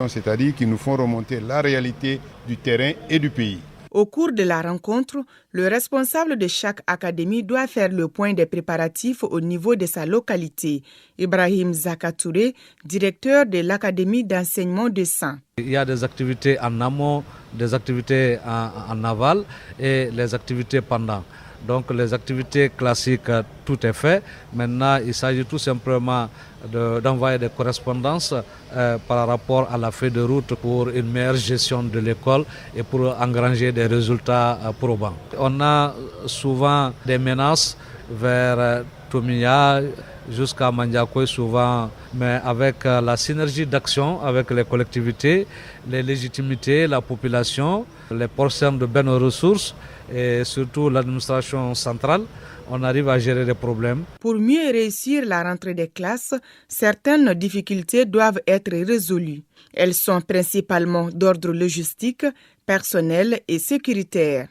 C'est-à-dire qu'ils nous font remonter la réalité du terrain et du pays. Au cours de la rencontre, le responsable de chaque académie doit faire le point des préparatifs au niveau de sa localité. Ibrahim Zakatouré, directeur de l'Académie d'enseignement de Saint. Il y a des activités en amont, des activités en aval et les activités pendant. Donc les activités classiques, tout est fait. Maintenant, il s'agit tout simplement d'envoyer des correspondances par rapport à la feuille de route pour une meilleure gestion de l'école et pour engranger des résultats probants. On a souvent des menaces vers Tomiya jusqu'à Mandiakoy souvent, mais avec la synergie d'action avec les collectivités, les légitimités, la population, les portions de bonnes ressources et surtout l'administration centrale, on arrive à gérer les problèmes. Pour mieux réussir la rentrée des classes, certaines difficultés doivent être résolues. Elles sont principalement d'ordre logistique, personnel et sécuritaire.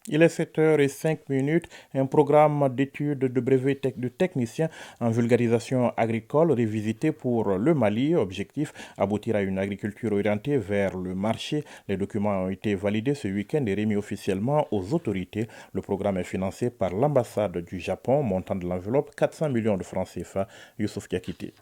Il est 7h05, un programme d'études de brevet de technicien en vulgarisation agricole révisité pour le Mali. Objectif, aboutir à une agriculture orientée vers le marché. Les documents ont été validés ce week-end et remis officiellement aux autorités. Le programme est financé par l'ambassade du Japon, montant de l'enveloppe 400 millions de francs CFA. Youssouf Diakité.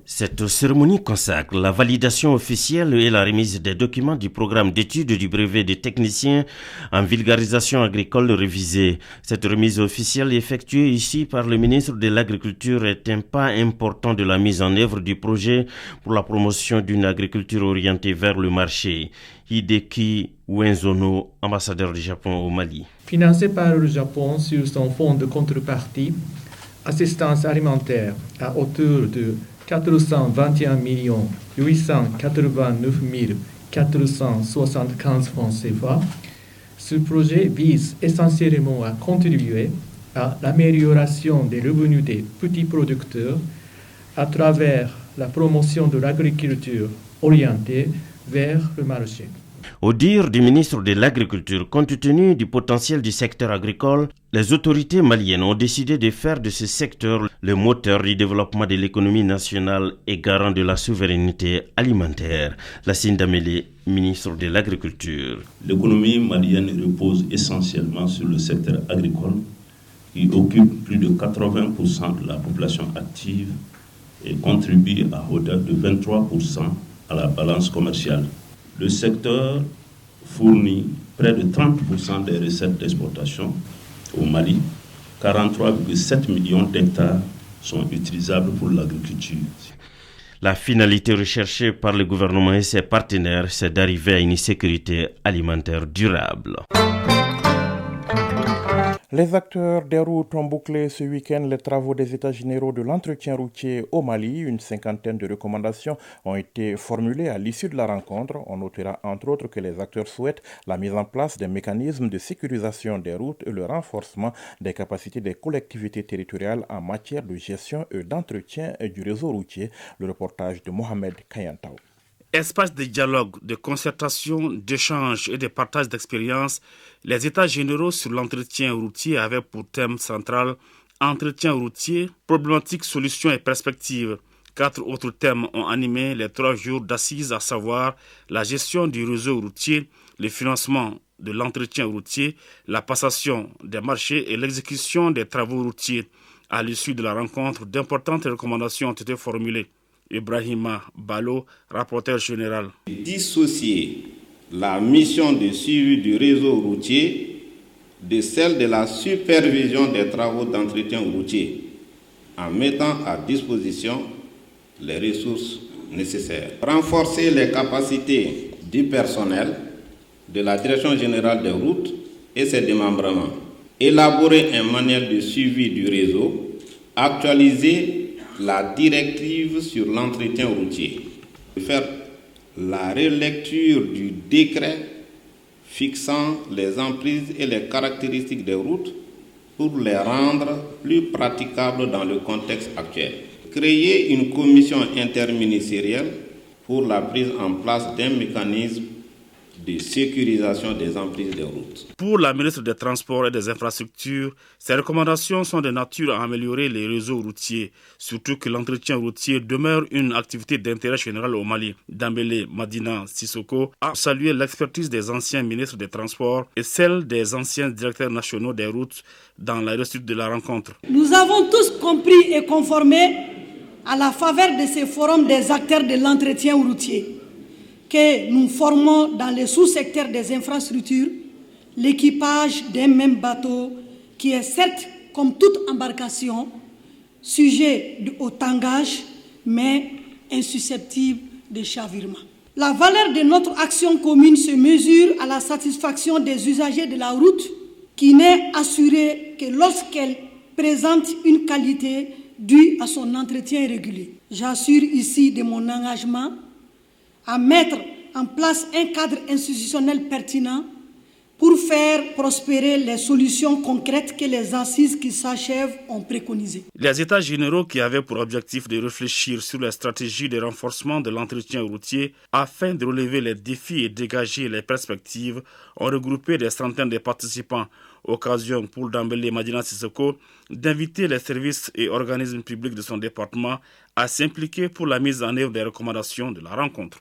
Cette cérémonie consacre la validation officielle et la remise des documents du programme d'études du brevet des techniciens en vulgarisation agricole révisé. Cette remise officielle effectuée ici par le ministre de l'Agriculture est un pas important de la mise en œuvre du projet pour la promotion d'une agriculture orientée vers le marché. Hideki Uenzono, ambassadeur du Japon au Mali. Financé par le Japon sur son fonds de contrepartie, assistance alimentaire à hauteur de 421 889 475 francs CFA. Ce projet vise essentiellement à contribuer à l'amélioration des revenus des petits producteurs à travers la promotion de l'agriculture orientée vers le marché. Au dire du ministre de l'Agriculture, compte tenu du potentiel du secteur agricole, les autorités maliennes ont décidé de faire de ce secteur le moteur du développement de l'économie nationale et garant de la souveraineté alimentaire. Lassine Damélé, ministre de l'Agriculture. L'économie malienne repose essentiellement sur le secteur agricole qui occupe plus de 80% de la population active et contribue à hauteur de 23% à la balance commerciale. Le secteur fournit près de 30% des recettes d'exportation au Mali. 43,7 millions d'hectares sont utilisables pour l'agriculture. La finalité recherchée par le gouvernement et ses partenaires, c'est d'arriver à une sécurité alimentaire durable. Les acteurs des routes ont bouclé ce week-end les travaux des États généraux de l'entretien routier au Mali. Une cinquantaine de recommandations ont été formulées à l'issue de la rencontre. On notera entre autres que les acteurs souhaitent la mise en place des mécanismes de sécurisation des routes et le renforcement des capacités des collectivités territoriales en matière de gestion et d'entretien du réseau routier. Le reportage de Mohamed Kayantao. Espace de dialogue, de concertation, d'échange et de partage d'expériences, les États généraux sur l'entretien routier avaient pour thème central entretien routier, problématiques, solutions et perspectives. 4 autres thèmes ont animé les 3 jours d'assises, à savoir la gestion du réseau routier, le financement de l'entretien routier, la passation des marchés et l'exécution des travaux routiers. À l'issue de la rencontre, d'importantes recommandations ont été formulées. Ibrahima Balo, rapporteur général. Dissocier la mission de suivi du réseau routier de celle de la supervision des travaux d'entretien routier en mettant à disposition les ressources nécessaires. Renforcer les capacités du personnel de la Direction générale des routes et ses démembrements. Élaborer un manuel de suivi du réseau. Actualiser la directive sur l'entretien routier. Faire la relecture du décret fixant les emprises et les caractéristiques des routes pour les rendre plus praticables dans le contexte actuel. Créer une commission interministérielle pour la prise en place d'un mécanisme de sécurisation des emprises des routes. Pour la ministre des Transports et des Infrastructures, ces recommandations sont de nature à améliorer les réseaux routiers, surtout que l'entretien routier demeure une activité d'intérêt général au Mali. Dambélé Madina Sissoko a salué l'expertise des anciens ministres des Transports et celle des anciens directeurs nationaux des routes dans la réussite de la rencontre. Nous avons tous compris et conformé à la faveur de ces forums des acteurs de l'entretien routier que nous formons dans les sous-secteurs des infrastructures l'équipage d'un même bateau qui est certes, comme toute embarcation, sujet au tangage, mais insusceptible de chavirement. La valeur de notre action commune se mesure à la satisfaction des usagers de la route qui n'est assurée que lorsqu'elle présente une qualité due à son entretien régulier. J'assure ici de mon engagement à mettre en place un cadre institutionnel pertinent pour faire prospérer les solutions concrètes que les assises qui s'achèvent ont préconisées. Les États généraux qui avaient pour objectif de réfléchir sur les stratégies de renforcement de l'entretien routier afin de relever les défis et dégager les perspectives ont regroupé des centaines de participants. Occasion pour Dambélé Madina Sissoko d'inviter les services et organismes publics de son département à s'impliquer pour la mise en œuvre des recommandations de la rencontre.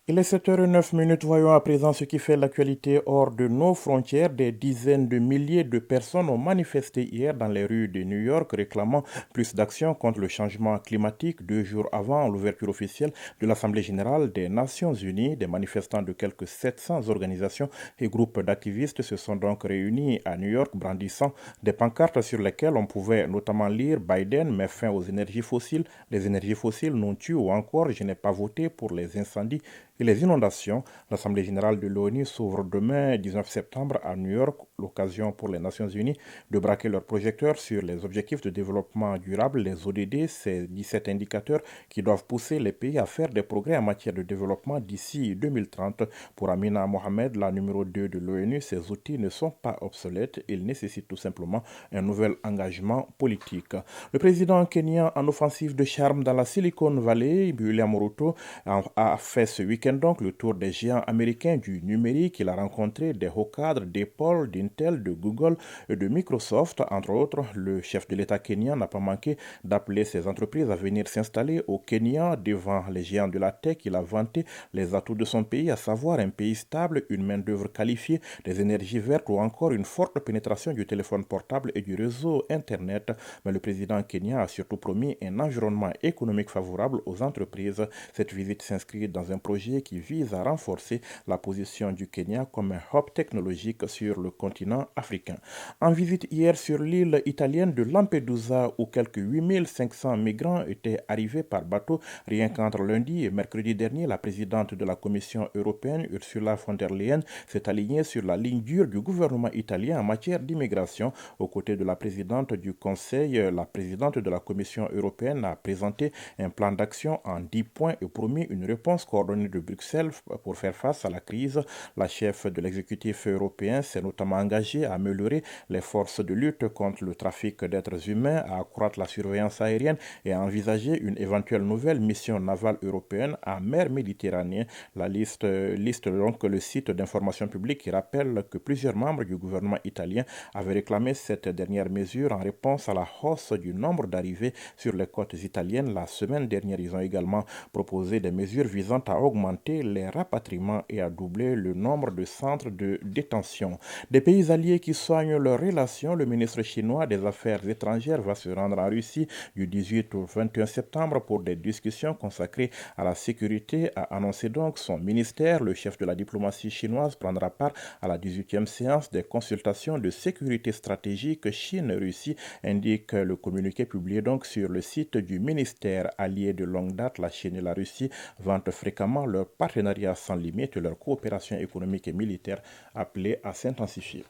Il est 7h09, voyons à présent ce qui fait l'actualité hors de nos frontières. Des dizaines de milliers de personnes ont manifesté hier dans les rues de New York réclamant plus d'action contre le changement climatique 2 jours avant l'ouverture officielle de l'Assemblée générale des Nations unies. Des manifestants de quelques 700 organisations et groupes d'activistes se sont donc réunis à New York brandissant des pancartes sur lesquelles on pouvait notamment lire « Biden met fin aux énergies fossiles, les énergies fossiles nous tuent » ou encore « Je n'ai pas voté pour les incendies et les inondations ». L'Assemblée générale de l'ONU s'ouvre demain 19 septembre à New York, l'occasion pour les Nations unies de braquer leurs projecteurs sur les objectifs de développement durable, les ODD, ces 17 indicateurs qui doivent pousser les pays à faire des progrès en matière de développement d'ici 2030. Pour Amina Mohamed, la numéro 2 de l'ONU, ces outils ne sont pas obsolètes, ils nécessitent tout simplement un nouvel engagement politique. Le président kenyan en offensive de charme dans la Silicon Valley, William Ruto, a fait ce week-end donc le tour des géants américains du numérique. Il a rencontré des hauts cadres d'Apple, d'Intel, de Google et de Microsoft. Entre autres, le chef de l'État kenyan n'a pas manqué d'appeler ces entreprises à venir s'installer au Kenya. Devant les géants de la tech, il a vanté les atouts de son pays, à savoir un pays stable, une main-d'œuvre qualifiée, des énergies vertes ou encore une forte pénétration du téléphone portable et du réseau Internet. Mais le président kenyan a surtout promis un environnement économique favorable aux entreprises. Cette visite s'inscrit dans un projet qui vise à renforcer la position du Kenya comme un hub technologique sur le continent africain. En visite hier sur l'île italienne de Lampedusa où quelques 8500 migrants étaient arrivés par bateau, rien qu'entre lundi et mercredi dernier, la présidente de la Commission européenne, Ursula von der Leyen, s'est alignée sur la ligne dure du gouvernement italien en matière d'immigration. Aux côtés de la présidente du Conseil, la présidente de la Commission européenne a présenté un plan d'action en 10 points et promis une réponse coordonnée de Bruxelles pour faire face à la crise. La chef de l'exécutif européen s'est notamment engagée à améliorer les forces de lutte contre le trafic d'êtres humains, à accroître la surveillance aérienne et à envisager une éventuelle nouvelle mission navale européenne en mer Méditerranée. La liste donc le site d'information publique qui rappelle que plusieurs membres du gouvernement italien avaient réclamé cette dernière mesure en réponse à la hausse du nombre d'arrivées sur les côtes italiennes la semaine dernière. Ils ont également proposé des mesures visant à augmenter les rapatriements et à doubler le nombre de centres de détention. Des pays alliés qui soignent leurs relations, le ministre chinois des Affaires étrangères va se rendre en Russie du 18 au 21 septembre pour des discussions consacrées à la sécurité, a annoncé donc son ministère. Le chef de la diplomatie chinoise prendra part à la 18e séance des consultations de sécurité stratégique Chine-Russie, indique le communiqué publié donc sur le site du ministère. Alliés de longue date, la Chine et la Russie vantent fréquemment leur partenariat sans limite et leur coopération économique et militaire appelée à s'intensifier.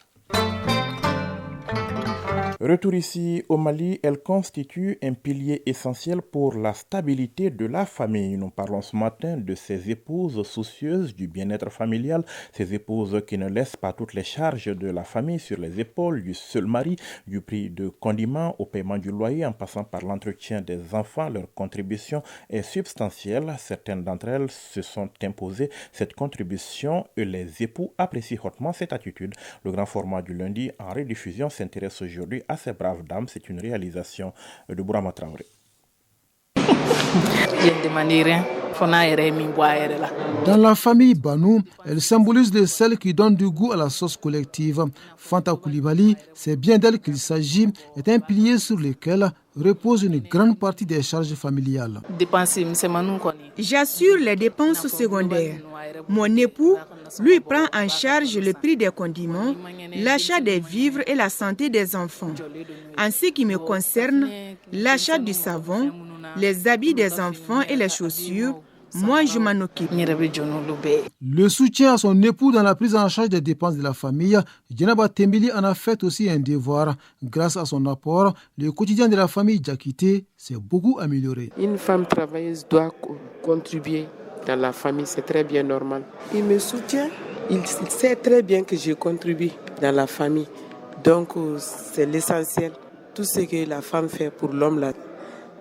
Retour ici au Mali, elle constitue un pilier essentiel pour la stabilité de la famille. Nous parlons ce matin de ces épouses soucieuses du bien-être familial, ces épouses qui ne laissent pas toutes les charges de la famille sur les épaules du seul mari, du prix de condiments au paiement du loyer en passant par l'entretien des enfants. Leur contribution est substantielle. Certaines d'entre elles se sont imposées cette contribution et les époux apprécient hautement cette attitude. Le grand format du lundi en rediffusion s'intéresse aujourd'hui à ces braves dames. C'est une réalisation de Bourama Traoré. Dans la famille Banou, elle symbolise de celle qui donne du goût à la sauce collective. Fanta Koulibaly, c'est bien d'elle qu'il s'agit, est un pilier sur lequel repose une grande partie des charges familiales. J'assure les dépenses secondaires. Mon époux, lui, prend en charge le prix des condiments, l'achat des vivres et la santé des enfants. En ce qui me concerne, l'achat du savon, les habits des enfants et les chaussures, moi je m'en occupe. Le soutien à son époux dans la prise en charge des dépenses de la famille, Djenaba Tembili en a fait aussi un devoir. Grâce à son apport, le quotidien de la famille Diakité s'est beaucoup amélioré. Une femme travailleuse doit contribuer dans la famille, c'est très bien normal. Il me soutient, il sait très bien que je contribue dans la famille. Donc c'est l'essentiel. Tout ce que la femme fait pour l'homme, là,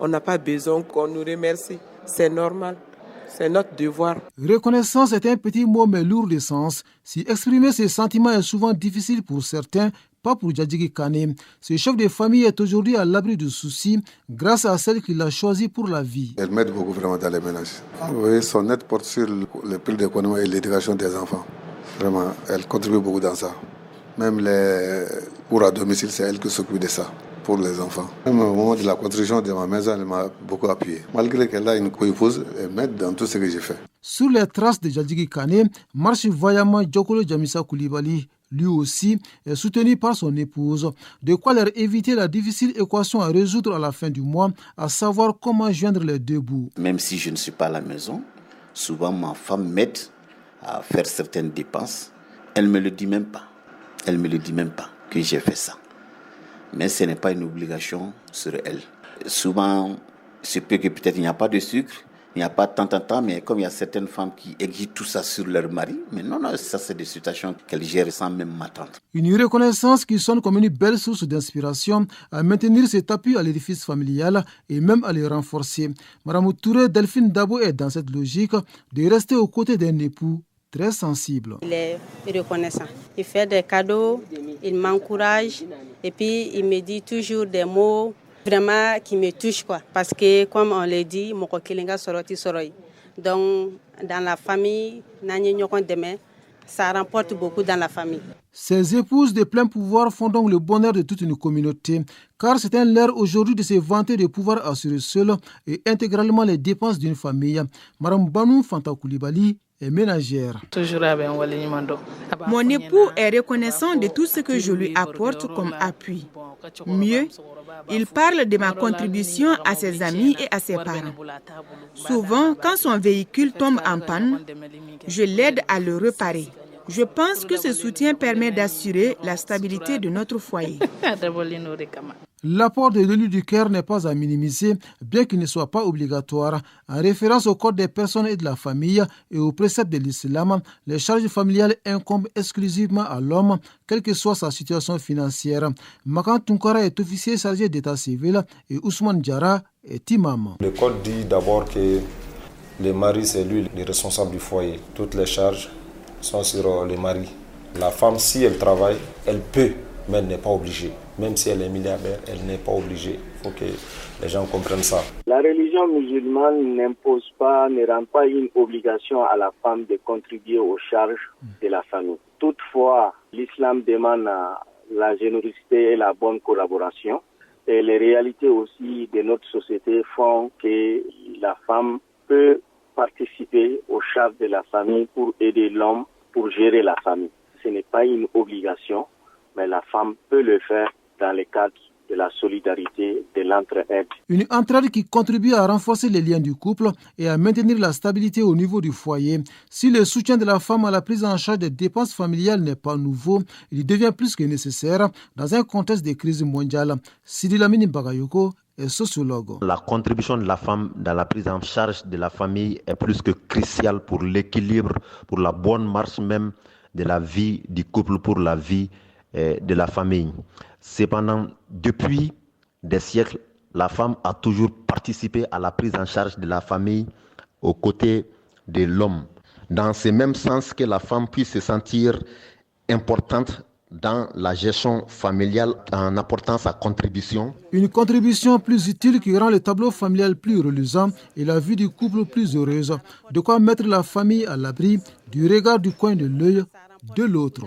on n'a pas besoin qu'on nous remercie. C'est normal. C'est notre devoir. Reconnaissance est un petit mot mais lourd de sens. Si exprimer ses sentiments est souvent difficile pour certains, pas pour Djadjigi Kane. Ce chef de famille est aujourd'hui à l'abri de soucis grâce à celle qu'il a choisie pour la vie. Elle m'aide beaucoup vraiment dans les ménages. Oui, son aide porte sur le prix d'économie et l'éducation des enfants. Vraiment, elle contribue beaucoup dans ça. Même les cours à domicile, c'est elle qui s'occupe de ça pour les enfants. Même au moment de la construction de ma maison, elle m'a beaucoup appuyé. Malgré qu'elle a une co-épouse, elle m'aide dans tout ce que j'ai fait. Sur les traces de Djadjigi Kane, marche vaillamment Djokolo Djamisa Koulibaly. Lui aussi est soutenu par son épouse. De quoi leur éviter la difficile équation à résoudre à la fin du mois, à savoir comment joindre les deux bouts. Même si je ne suis pas à la maison, souvent ma femme m'aide à faire certaines dépenses. Elle ne me le dit même pas. Elle ne me le dit même pas que j'ai fait ça. Mais ce n'est pas une obligation sur elle. Souvent, c'est peut que peut-être il n'y a pas de sucre, il n'y a pas de temps, mais comme il y a certaines femmes qui exigent tout ça sur leur mari, mais non, ça c'est des situations qu'elles gèrent sans même m'attendre. Une reconnaissance qui sonne comme une belle source d'inspiration à maintenir cet appui à l'édifice familial et même à le renforcer. Madame Touré Delphine Dabo est dans cette logique de rester aux côtés d'un époux très sensible. Il est reconnaissant. Il fait des cadeaux, il m'encourage et puis il me dit toujours des mots vraiment qui me touchent, quoi. Parce que comme on le dit, moko kilinga soroti soroi. Donc dans la famille, ça remporte beaucoup dans la famille. Ces épouses de plein pouvoir font donc le bonheur de toute une communauté, car c'est un leurre aujourd'hui de se vanter de pouvoir assurer seul et intégralement les dépenses d'une famille. Madame Banou Fanta Koulibaly est ménagère. Mon époux est reconnaissant de tout ce que je lui apporte comme appui. Mieux, il parle de ma contribution à ses amis et à ses parents. Souvent, quand son véhicule tombe en panne, je l'aide à le réparer. Je pense que ce soutien permet d'assurer la stabilité de notre foyer. L'apport de l'élu du Caire n'est pas à minimiser, bien qu'il ne soit pas obligatoire. En référence au code des personnes et de la famille et aux préceptes de l'islam, les charges familiales incombent exclusivement à l'homme, quelle que soit sa situation financière. Makan Tunkara est officier chargé d'état civil et Ousmane Diarra est imam. Le code dit d'abord que le mari, c'est lui le responsable du foyer. Toutes les charges sont sur le mari. La femme, si elle travaille, elle peut, mais elle n'est pas obligée. Même si elle est milliardaire, elle n'est pas obligée. Il faut que les gens comprennent ça. La religion musulmane n'impose pas, ne rend pas une obligation à la femme de contribuer aux charges de la famille. Toutefois, l'islam demande la générosité et la bonne collaboration. Et les réalités aussi de notre société font que la femme peut participer aux charges de la famille pour aider l'homme pour gérer la famille. Ce n'est pas une obligation, mais la femme peut le faire dans le cadre de la solidarité, de l'entraide. Une entraide qui contribue à renforcer les liens du couple et à maintenir la stabilité au niveau du foyer. Si le soutien de la femme à la prise en charge des dépenses familiales n'est pas nouveau, il devient plus que nécessaire dans un contexte de crise mondiale. Sidi Lamini Bagayoko est sociologue. La contribution de la femme dans la prise en charge de la famille est plus que cruciale pour l'équilibre, pour la bonne marche même de la vie du couple, pour la vie de la famille. Cependant, depuis des siècles, la femme a toujours participé à la prise en charge de la famille aux côtés de l'homme, dans ce même sens que la femme puisse se sentir importante dans la gestion familiale en apportant sa contribution. Une contribution plus utile qui rend le tableau familial plus reluisant et la vie du couple plus heureuse. De quoi mettre la famille à l'abri du regard du coin de l'œil de l'autre.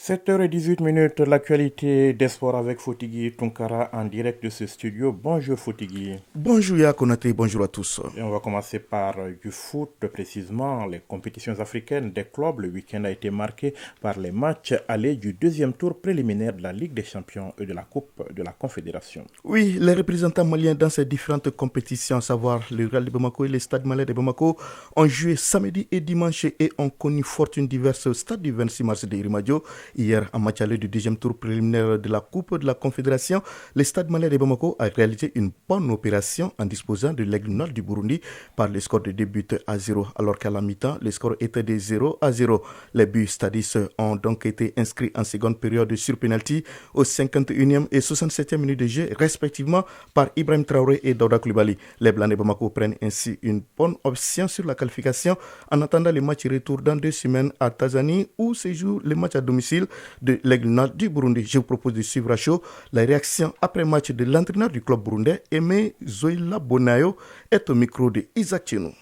7h18, l'actualité des sports avec Fotigui Tunkara en direct de ce studio. Bonjour Fotigui. Bonjour Yakonate, bonjour à tous. Et on va commencer par du foot, précisément les compétitions africaines des clubs. Le week-end a été marqué par les matchs allés du deuxième tour préliminaire de la Ligue des Champions et de la Coupe de la Confédération. Oui, les représentants maliens dans ces différentes compétitions, à savoir le Real de Bamako et le Stade Malais de Bamako, ont joué samedi et dimanche et ont connu fortune diverses au stade du 26 mars de Irimadio. Hier, en match aller du deuxième tour préliminaire de la Coupe de la Confédération, le Stade Malais de Bamako a réalisé une bonne opération en disposant de l'Aigle Noir du Burundi par le score de 2 buts à 0, alors qu'à la mi-temps, le score était de 0-0. Les buts stadistes ont donc été inscrits en seconde période sur penalty au 51e et 67e minute de jeu, respectivement par Ibrahim Traoré et Daouda Coulibaly. Les Blancs de Bamako prennent ainsi une bonne option sur la qualification en attendant le match retour dans 2 semaines à Tanzanie où se joue le match à domicile de l'Aigle Noir du Burundi. Je vous propose de suivre à chaud la réaction après match de l'entraîneur du club burundais, Aimé Zoïla Bonayo, est au micro de Isaac Tchenou.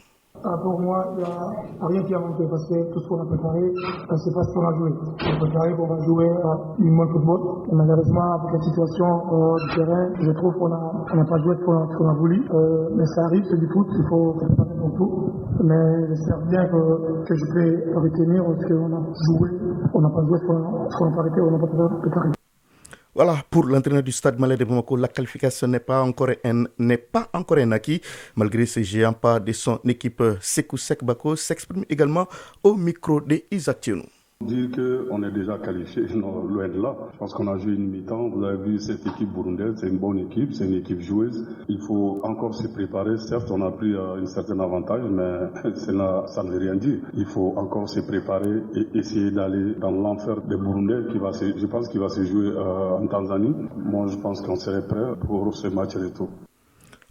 Pour moi, il n'y a rien qui a manqué parce que tout ce qu'on a préparé, c'est pas ce qu'on a joué. On a préparé qu'on va jouer une bonne football. Et malheureusement, avec la situation du terrain, je trouve qu'on n'a pas joué ce qu'on a voulu. Mais ça arrive, c'est du foot, il faut préparer pour tout. Mais j'espère bien que je peux retenir ce qu'on a joué. On n'a pas joué ce qu'on a arrêté, on n'a pas préparé. Voilà, pour l'entraîneur du Stade Malais de Bamako, la qualification n'est pas encore un acquis. Malgré ces géants pas de son équipe, Sekou Sekbako s'exprime également au micro de Isaac Tchenou. Dire qu'on est déjà qualifié, non, loin de là. Je pense qu'on a joué une mi-temps. Vous avez vu cette équipe burundaise, c'est une bonne équipe, c'est une équipe joueuse. Il faut encore se préparer. Certes, on a pris un certain avantage, mais ça ne veut rien dire. Il faut encore se préparer et essayer d'aller dans l'enfer des Burundais je pense qu'il va se jouer en Tanzanie. Moi, je pense qu'on serait prêt pour ce match retour.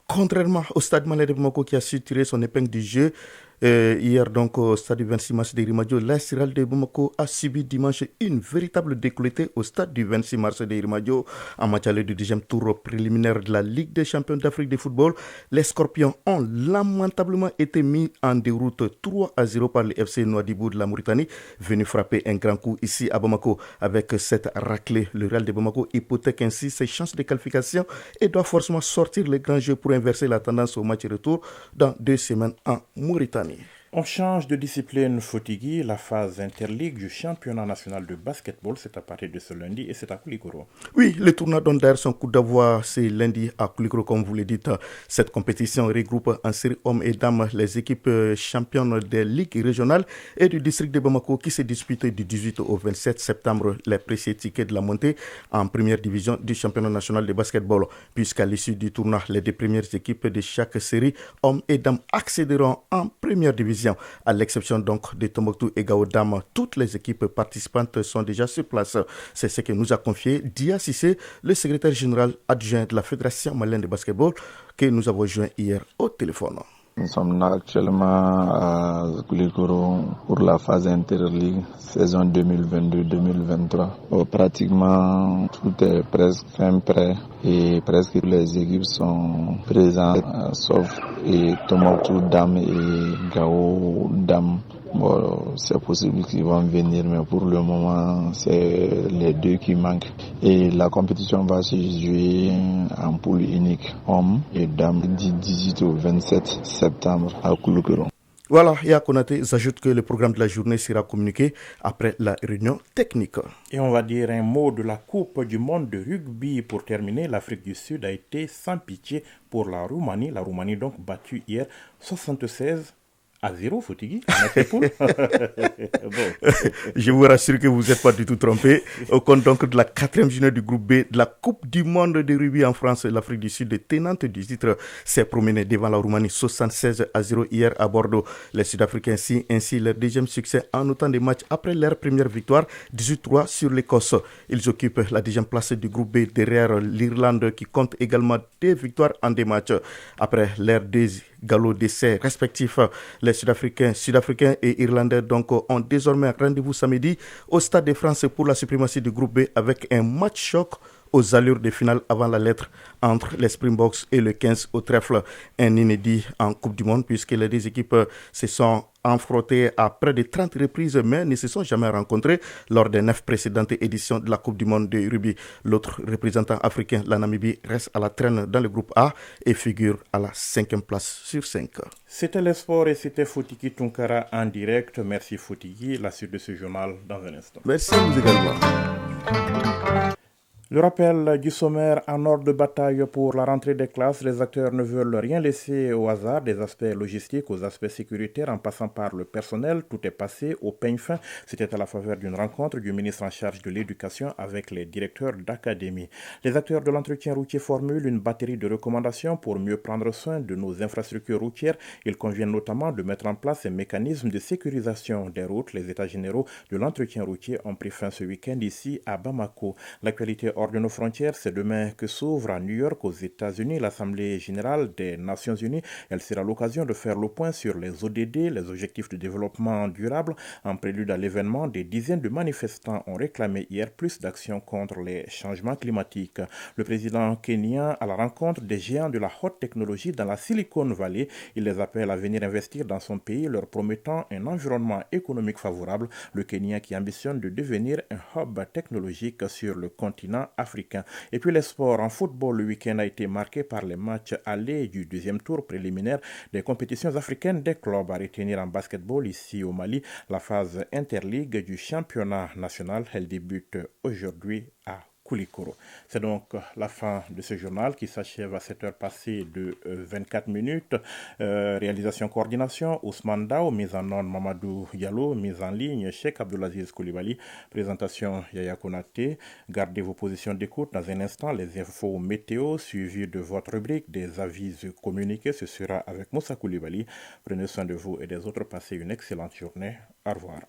Contrairement au Stade Malais de Bamako qui a su tirer son épingle du jeu, hier donc au stade du 26 mars de Irimadio, l'AS Real de Bamako a subi dimanche une véritable décolletée au stade du 26 mars de Irimadio. En match aller du deuxième tour préliminaire de la Ligue des champions d'Afrique de football, les Scorpions ont lamentablement été mis en déroute 3-0 par le FC Nouadhibou de la Mauritanie, venu frapper un grand coup ici à Bamako. Avec cette raclée, le Real de Bamako hypothèque ainsi ses chances de qualification et doit forcément sortir les grands jeux pour inverser la tendance au match retour dans 2 semaines en Mauritanie. On change de discipline, Fotigui. La phase interligue du championnat national de basketball, c'est à partir de ce lundi et c'est à Koulikoro. Oui, le tournoi donne d'ailleurs son coup d'avoir ce lundi à Koulikoro, comme vous le dites. Cette compétition regroupe en série hommes et dames les équipes championnes des ligues régionales et du district de Bamako qui se disputent du 18 au 27 septembre les précieux tickets de la montée en première division du championnat national de basketball. Puisqu'à l'issue du tournoi, les 2 premières équipes de chaque série hommes et dames accéderont en première division. À l'exception donc de Tombouctou et Gao Dam, toutes les équipes participantes sont déjà sur place. C'est ce que nous a confié Dia Sissé, le secrétaire général adjoint de la Fédération malienne de basketball, que nous avons joint hier au téléphone. Nous sommes là actuellement à Koulikoro pour la phase interligue saison 2022-2023. Pratiquement tout est presque fin prêt et presque toutes les équipes sont présentes sauf Tombouctou Dam et Gao Dam. Bon, c'est possible qu'ils vont venir, mais pour le moment, c'est les 2 qui manquent. Et la compétition va se jouer en poule unique, hommes et dames, du 18 au 27 septembre à Koulikoro. Voilà, Yaya Konaté ajoute que le programme de la journée sera communiqué après la réunion technique. Et on va dire un mot de la Coupe du monde de rugby. Pour terminer, l'Afrique du Sud a été sans pitié pour la Roumanie. La Roumanie donc battue hier 76-0, Fotigui. Je vous rassure que vous n'êtes pas du tout trompé. Au compte donc de la 4e journée du groupe B de la Coupe du monde de rugby en France, l'Afrique du Sud, tenante du titre, s'est promenée devant la Roumanie 76-0 hier à Bordeaux. Les Sud-Africains signent ainsi leur deuxième succès en autant de matchs après leur première victoire, 18-3 sur l'Écosse. Ils occupent la deuxième place du groupe B derrière l'Irlande qui compte également 2 victoires en 2 matchs. Après leurs 2 galops d'essai respectifs, les Sud-Africains et Irlandais donc ont désormais rendez-vous samedi au Stade de France pour la suprématie du groupe B avec un match choc aux allures de finale avant la lettre entre les Springboks et le 15 au trèfle. Un inédit en Coupe du Monde puisque les 2 équipes se sont affrontées à près de 30 reprises mais ne se sont jamais rencontrées lors des 9 précédentes éditions de la Coupe du Monde de rugby. L'autre représentant africain, la Namibie, reste à la traîne dans le groupe A et figure à la 5e place sur 5. C'était le sport et c'était Fotigui Tunkara en direct. Merci Fotigui. La suite de ce journal dans un instant. Merci à vous également. Le rappel du sommaire en ordre de bataille pour la rentrée des classes. Les acteurs ne veulent rien laisser au hasard, des aspects logistiques aux aspects sécuritaires en passant par le personnel. Tout est passé au peigne fin. C'était à la faveur d'une rencontre du ministre en charge de l'éducation avec les directeurs d'académie. Les acteurs de l'entretien routier formulent une batterie de recommandations pour mieux prendre soin de nos infrastructures routières. Il convient notamment de mettre en place un mécanisme de sécurisation des routes. Les états généraux de l'entretien routier ont pris fin ce week-end ici à Bamako. L'actualité hors de nos frontières, c'est demain que s'ouvre à New York, aux États-Unis, l'Assemblée générale des Nations unies. Elle sera l'occasion de faire le point sur les ODD, les objectifs de développement durable. En prélude à l'événement, des dizaines de manifestants ont réclamé hier plus d'actions contre les changements climatiques. Le président kenyan à la rencontre des géants de la haute technologie dans la Silicon Valley. Il les appelle à venir investir dans son pays, leur promettant un environnement économique favorable. Le Kenya qui ambitionne de devenir un hub technologique sur le continent africain. Et puis les sports en football, le week-end a été marqué par les matchs allés du 2e tour préliminaire des compétitions africaines des clubs. À retenir en basketball ici au Mali, la phase interligue du championnat national, elle débute aujourd'hui à Koulikoro. C'est donc la fin de ce journal qui s'achève à 7h passées de 24 minutes. Réalisation coordination, Ousmane Dao, mise en onde Mamadou Diallo, mise en ligne Cheikh Abdelaziz Koulibaly, présentation Yaya Konaté. Gardez vos positions d'écoute dans un instant. Les infos météo suivies de votre rubrique des avis communiqués. Ce sera avec Moussa Koulibaly. Prenez soin de vous et des autres. Passez une excellente journée. Au revoir.